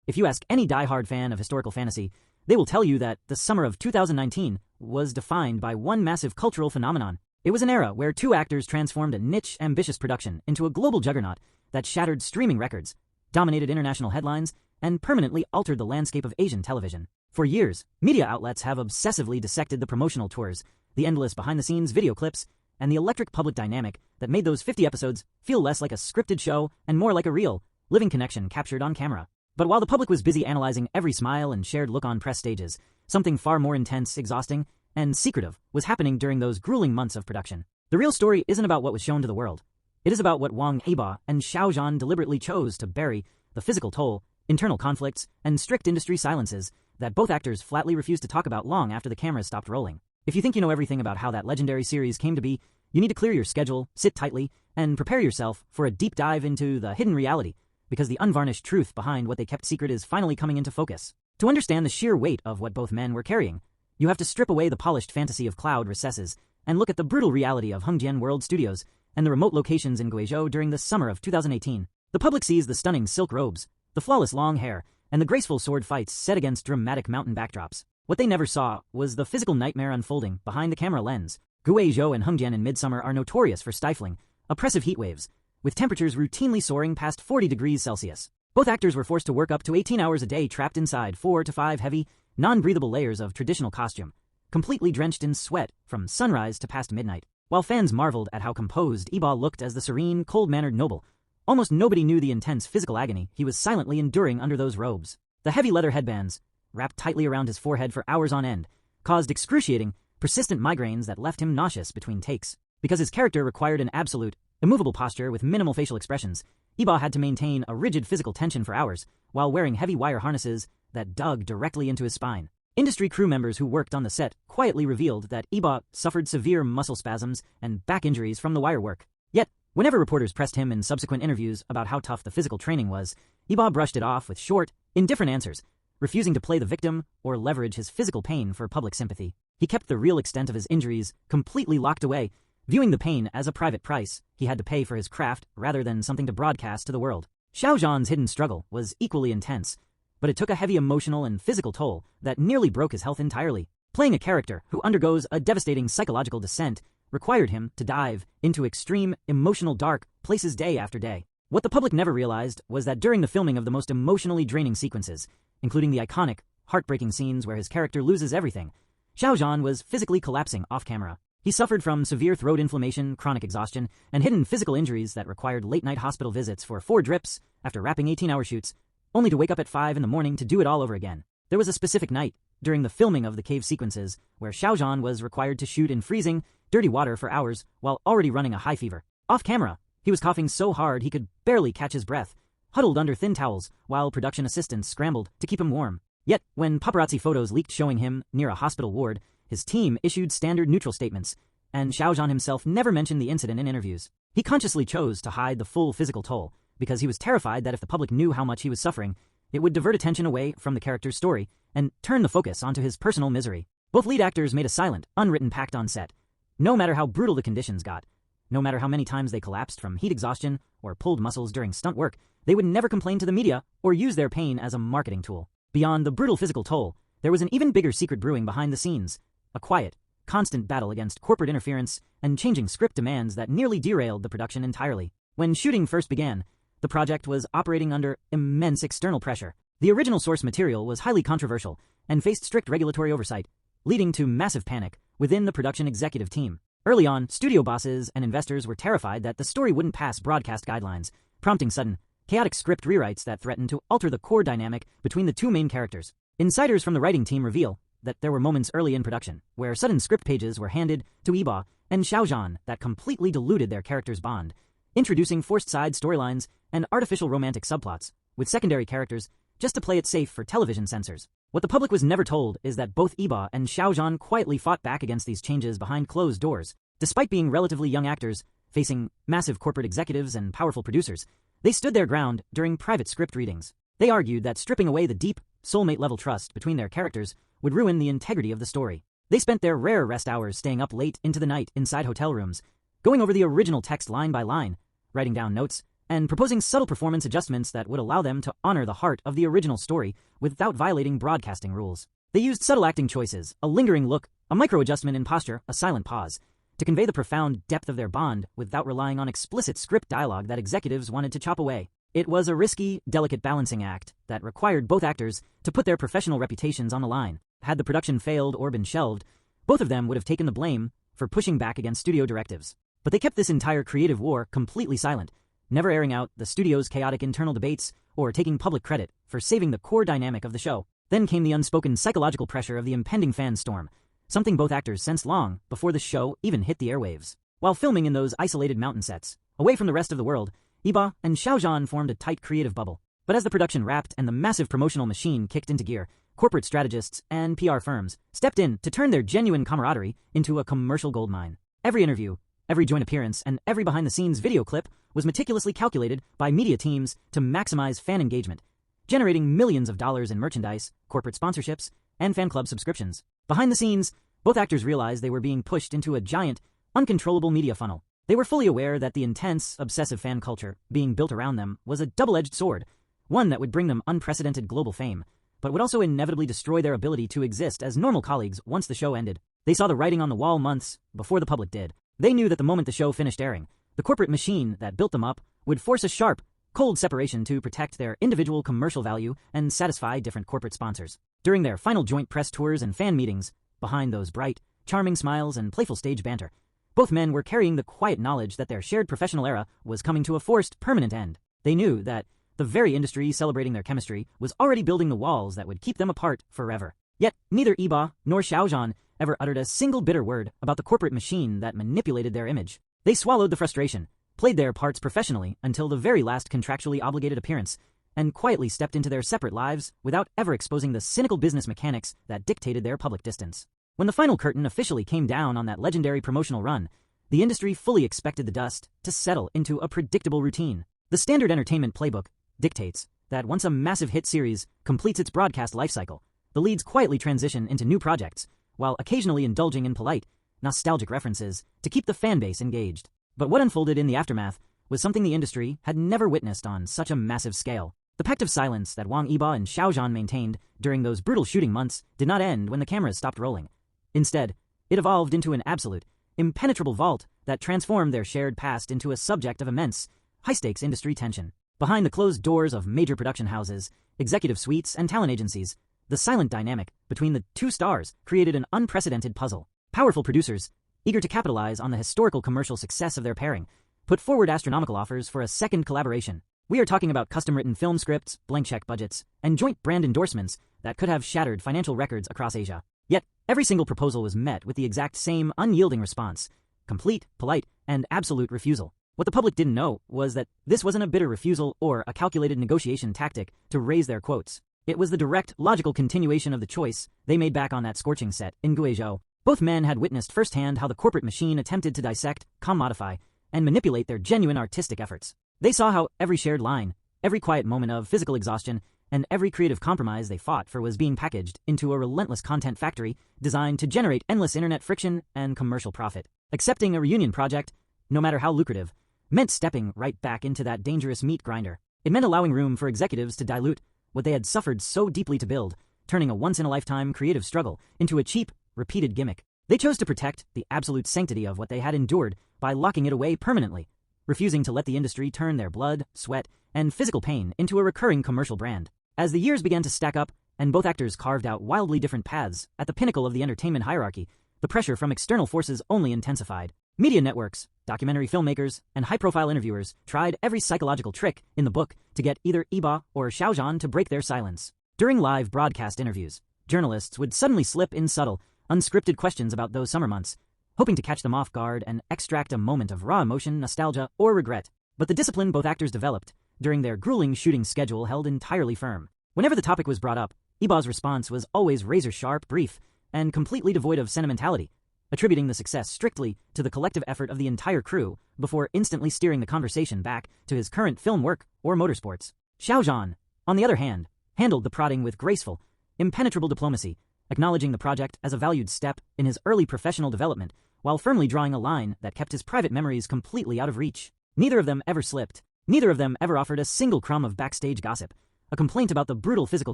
If you ask any die-hard fan of historical fantasy, they will tell you that the summer of 2019 was defined by one massive cultural phenomenon. It was an era where two actors transformed a niche, ambitious production into a global juggernaut that shattered streaming records, dominated international headlines, and permanently altered the landscape of Asian television. For years, media outlets have obsessively dissected the promotional tours, the endless behind-the-scenes video clips, and the electric public dynamic that made those 50 episodes feel less like a scripted show and more like a real, living connection captured on camera. But while the public was busy analyzing every smile and shared look on press stages, something far more intense, exhausting, and secretive was happening during those grueling months of production. The real story isn't about what was shown to the world. It is about what Wang Yibo Xiao Zhan deliberately chose to bury: the physical toll, internal conflicts, and strict industry silences that both actors flatly refused to talk about long after the cameras stopped rolling. If you think you know everything about how that legendary series came to be, you need to clear your schedule, sit tightly, and prepare yourself for a deep dive into the hidden reality, because the unvarnished truth behind what they kept secret is finally coming into focus. To understand the sheer weight of what both men were carrying, you have to strip away the polished fantasy of cloud recesses and look at the brutal reality of Hengjian World Studios and the remote locations in Guizhou during the summer of 2018. The public sees the stunning silk robes, the flawless long hair, and the graceful sword fights set against dramatic mountain backdrops. What they never saw was the physical nightmare unfolding behind the camera lens. Guizhou and Hengjian in midsummer are notorious for stifling, oppressive heat waves, with temperatures routinely soaring past 40 degrees Celsius. Both actors were forced to work up to 18 hours a day trapped inside 4 to 5 heavy, non-breathable layers of traditional costume, completely drenched in sweat from sunrise to past midnight. While fans marveled at how composed Yibo looked as the serene, cold-mannered noble, almost nobody knew the intense physical agony he was silently enduring under those robes. The heavy leather headbands, wrapped tightly around his forehead for hours on end, caused excruciating, persistent migraines that left him nauseous between takes. Because his character required an absolute, immovable posture with minimal facial expressions, Yibo had to maintain a rigid physical tension for hours while wearing heavy wire harnesses that dug directly into his spine. Industry crew members who worked on the set quietly revealed that Yibo suffered severe muscle spasms and back injuries from the wire work. Yet, whenever reporters pressed him in subsequent interviews about how tough the physical training was, Yibo brushed it off with short, indifferent answers, refusing to play the victim or leverage his physical pain for public sympathy. He kept the real extent of his injuries completely locked away, viewing the pain as a private price he had to pay for his craft rather than something to broadcast to the world. Xiao Zhan's hidden struggle was equally intense, but it took a heavy emotional and physical toll that nearly broke his health entirely. Playing a character who undergoes a devastating psychological descent required him to dive into extreme, emotional dark places day after day. What the public never realized was that during the filming of the most emotionally draining sequences, including the iconic, heartbreaking scenes where his character loses everything, Xiao Zhan was physically collapsing off-camera. He suffered from severe throat inflammation, chronic exhaustion, and hidden physical injuries that required late-night hospital visits for 4 drips after wrapping 18-hour shoots, only to wake up at 5 in the morning to do it all over again. There was a specific night, during the filming of the cave sequences, where Xiao Zhan was required to shoot in freezing, dirty water for hours while already running a high fever. Off-camera, he was coughing so hard he could barely catch his breath, huddled under thin towels while production assistants scrambled to keep him warm. Yet, when paparazzi photos leaked showing him near a hospital ward, his team issued standard neutral statements, and Xiao Zhan himself never mentioned the incident in interviews. He consciously chose to hide the full physical toll, because he was terrified that if the public knew how much he was suffering, it would divert attention away from the character's story and turn the focus onto his personal misery. Both lead actors made a silent, unwritten pact on set. No matter how brutal the conditions got, no matter how many times they collapsed from heat exhaustion or pulled muscles during stunt work, they would never complain to the media or use their pain as a marketing tool. Beyond the brutal physical toll, there was an even bigger secret brewing behind the scenes, a quiet, constant battle against corporate interference and changing script demands that nearly derailed the production entirely. When shooting first began, the project was operating under immense external pressure. The original source material was highly controversial and faced strict regulatory oversight, leading to massive panic within the production executive team. Early on, studio bosses and investors were terrified that the story wouldn't pass broadcast guidelines, prompting sudden, chaotic script rewrites that threatened to alter the core dynamic between the two main characters. Insiders from the writing team reveal that there were moments early in production where sudden script pages were handed to Yibo and Xiao Zhan that completely diluted their characters' bond, introducing forced side storylines and artificial romantic subplots with secondary characters just to play it safe for television censors. What the public was never told is that both Yibo and Xiao Zhan quietly fought back against these changes behind closed doors. Despite being relatively young actors, facing massive corporate executives and powerful producers, they stood their ground during private script readings. They argued that stripping away the deep, soulmate-level trust between their characters would ruin the integrity of the story. They spent their rare rest hours staying up late into the night inside hotel rooms, going over the original text line by line, writing down notes, and proposing subtle performance adjustments that would allow them to honor the heart of the original story without violating broadcasting rules. They used subtle acting choices, a lingering look, a micro-adjustment in posture, a silent pause, to convey the profound depth of their bond without relying on explicit script dialogue that executives wanted to chop away. It was a risky, delicate balancing act that required both actors to put their professional reputations on the line. Had the production failed or been shelved, both of them would have taken the blame for pushing back against studio directives. But they kept this entire creative war completely silent, never airing out the studio's chaotic internal debates or taking public credit for saving the core dynamic of the show. Then came the unspoken psychological pressure of the impending fan storm, something both actors sensed long before the show even hit the airwaves. While filming in those isolated mountain sets, away from the rest of the world, Yibo and Xiao Zhan formed a tight creative bubble. But as the production wrapped and the massive promotional machine kicked into gear, corporate strategists and PR firms stepped in to turn their genuine camaraderie into a commercial goldmine. Every interview, every joint appearance, and every behind-the-scenes video clip was meticulously calculated by media teams to maximize fan engagement, generating millions of dollars in merchandise, corporate sponsorships, and fan club subscriptions. Behind the scenes, both actors realized they were being pushed into a giant, uncontrollable media funnel. They were fully aware that the intense, obsessive fan culture being built around them was a double-edged sword, one that would bring them unprecedented global fame, but would also inevitably destroy their ability to exist as normal colleagues once the show ended. They saw the writing on the wall months before the public did. They knew that the moment the show finished airing, the corporate machine that built them up would force a sharp, cold separation to protect their individual commercial value and satisfy different corporate sponsors. During their final joint press tours and fan meetings, behind those bright, charming smiles and playful stage banter, both men were carrying the quiet knowledge that their shared professional era was coming to a forced, permanent end. They knew that the very industry celebrating their chemistry was already building the walls that would keep them apart forever. Yet, neither Yibo nor Xiao Zhan ever uttered a single bitter word about the corporate machine that manipulated their image. They swallowed the frustration, played their parts professionally until the very last contractually obligated appearance, and quietly stepped into their separate lives without ever exposing the cynical business mechanics that dictated their public distance. When the final curtain officially came down on that legendary promotional run, the industry fully expected the dust to settle into a predictable routine. The standard entertainment playbook dictates that once a massive hit series completes its broadcast lifecycle, the leads quietly transition into new projects, while occasionally indulging in polite, nostalgic references to keep the fanbase engaged. But what unfolded in the aftermath was something the industry had never witnessed on such a massive scale. The pact of silence that Wang Yibo and Xiao Zhan maintained during those brutal shooting months did not end when the cameras stopped rolling. Instead, it evolved into an absolute, impenetrable vault that transformed their shared past into a subject of immense, high-stakes industry tension. Behind the closed doors of major production houses, executive suites, and talent agencies, the silent dynamic between the two stars created an unprecedented puzzle. Powerful producers, eager to capitalize on the historical commercial success of their pairing, put forward astronomical offers for a second collaboration. We are talking about custom-written film scripts, blank check budgets, and joint brand endorsements that could have shattered financial records across Asia. Yet, every single proposal was met with the exact same unyielding response: complete, polite, and absolute refusal. What the public didn't know was that this wasn't a bitter refusal or a calculated negotiation tactic to raise their quotes. It was the direct, logical continuation of the choice they made back on that scorching set in Guizhou. Both men had witnessed firsthand how the corporate machine attempted to dissect, commodify, and manipulate their genuine artistic efforts. They saw how every shared line, every quiet moment of physical exhaustion, and every creative compromise they fought for was being packaged into a relentless content factory designed to generate endless internet friction and commercial profit. Accepting a reunion project, no matter how lucrative, meant stepping right back into that dangerous meat grinder. It meant allowing room for executives to dilute what they had suffered so deeply to build, turning a once-in-a-lifetime creative struggle into a cheap, repeated gimmick. They chose to protect the absolute sanctity of what they had endured by locking it away permanently, refusing to let the industry turn their blood, sweat, and physical pain into a recurring commercial brand. As the years began to stack up and both actors carved out wildly different paths at the pinnacle of the entertainment hierarchy, the pressure from external forces only intensified. Media networks, documentary filmmakers, and high-profile interviewers tried every psychological trick in the book to get either Yibo or Xiao Zhan to break their silence. During live broadcast interviews, journalists would suddenly slip in subtle, unscripted questions about those summer months, hoping to catch them off guard and extract a moment of raw emotion, nostalgia, or regret. But the discipline both actors developed during their grueling shooting schedule held entirely firm. Whenever the topic was brought up, Yibo's response was always razor-sharp, brief, and completely devoid of sentimentality, attributing the success strictly to the collective effort of the entire crew before instantly steering the conversation back to his current film work or motorsports. Xiao Zhan, on the other hand, handled the prodding with graceful, impenetrable diplomacy, acknowledging the project as a valued step in his early professional development while firmly drawing a line that kept his private memories completely out of reach. Neither of them ever slipped Neither of them ever offered a single crumb of backstage gossip, a complaint about the brutal physical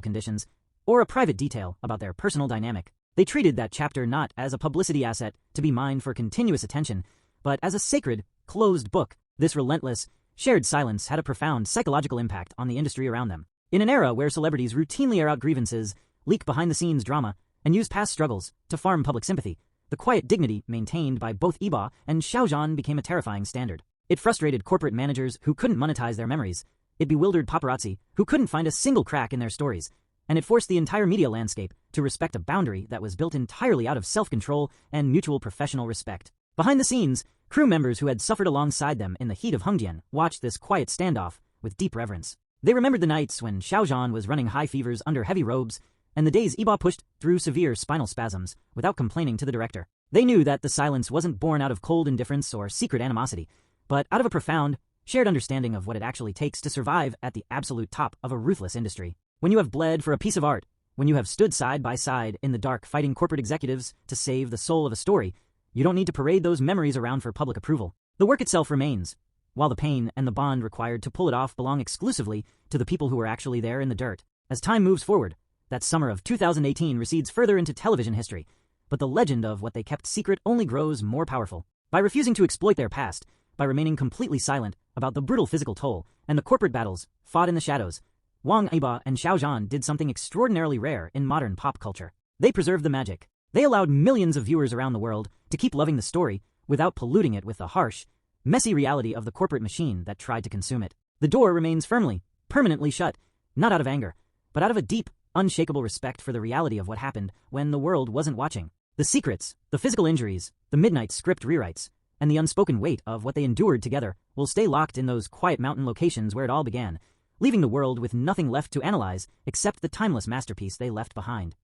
conditions, or a private detail about their personal dynamic. They treated that chapter not as a publicity asset to be mined for continuous attention, but as a sacred, closed book. This relentless, shared silence had a profound psychological impact on the industry around them. In an era where celebrities routinely air out grievances, leak behind-the-scenes drama, and use past struggles to farm public sympathy, the quiet dignity maintained by both Yibo and Xiao Zhan became a terrifying standard. It frustrated corporate managers who couldn't monetize their memories, it bewildered paparazzi who couldn't find a single crack in their stories, and it forced the entire media landscape to respect a boundary that was built entirely out of self-control and mutual professional respect. Behind the scenes, crew members who had suffered alongside them in the heat of Hongdian watched this quiet standoff with deep reverence. They remembered the nights when Xiao Zhan was running high fevers under heavy robes, and the days Yibo pushed through severe spinal spasms without complaining to the director. They knew that the silence wasn't born out of cold indifference or secret animosity, but out of a profound, shared understanding of what it actually takes to survive at the absolute top of a ruthless industry. When you have bled for a piece of art, when you have stood side by side in the dark fighting corporate executives to save the soul of a story, you don't need to parade those memories around for public approval. The work itself remains, while the pain and the bond required to pull it off belong exclusively to the people who were actually there in the dirt. As time moves forward, that summer of 2018 recedes further into television history, but the legend of what they kept secret only grows more powerful. By refusing to exploit their past, by remaining completely silent about the brutal physical toll and the corporate battles fought in the shadows, Wang Yibo and Xiao Zhan did something extraordinarily rare in modern pop culture. They preserved the magic. They allowed millions of viewers around the world to keep loving the story without polluting it with the harsh, messy reality of the corporate machine that tried to consume it. The door remains firmly, permanently shut, not out of anger, but out of a deep, unshakable respect for the reality of what happened when the world wasn't watching. The secrets, the physical injuries, the midnight script rewrites, and the unspoken weight of what they endured together will stay locked in those quiet mountain locations where it all began, leaving the world with nothing left to analyze except the timeless masterpiece they left behind.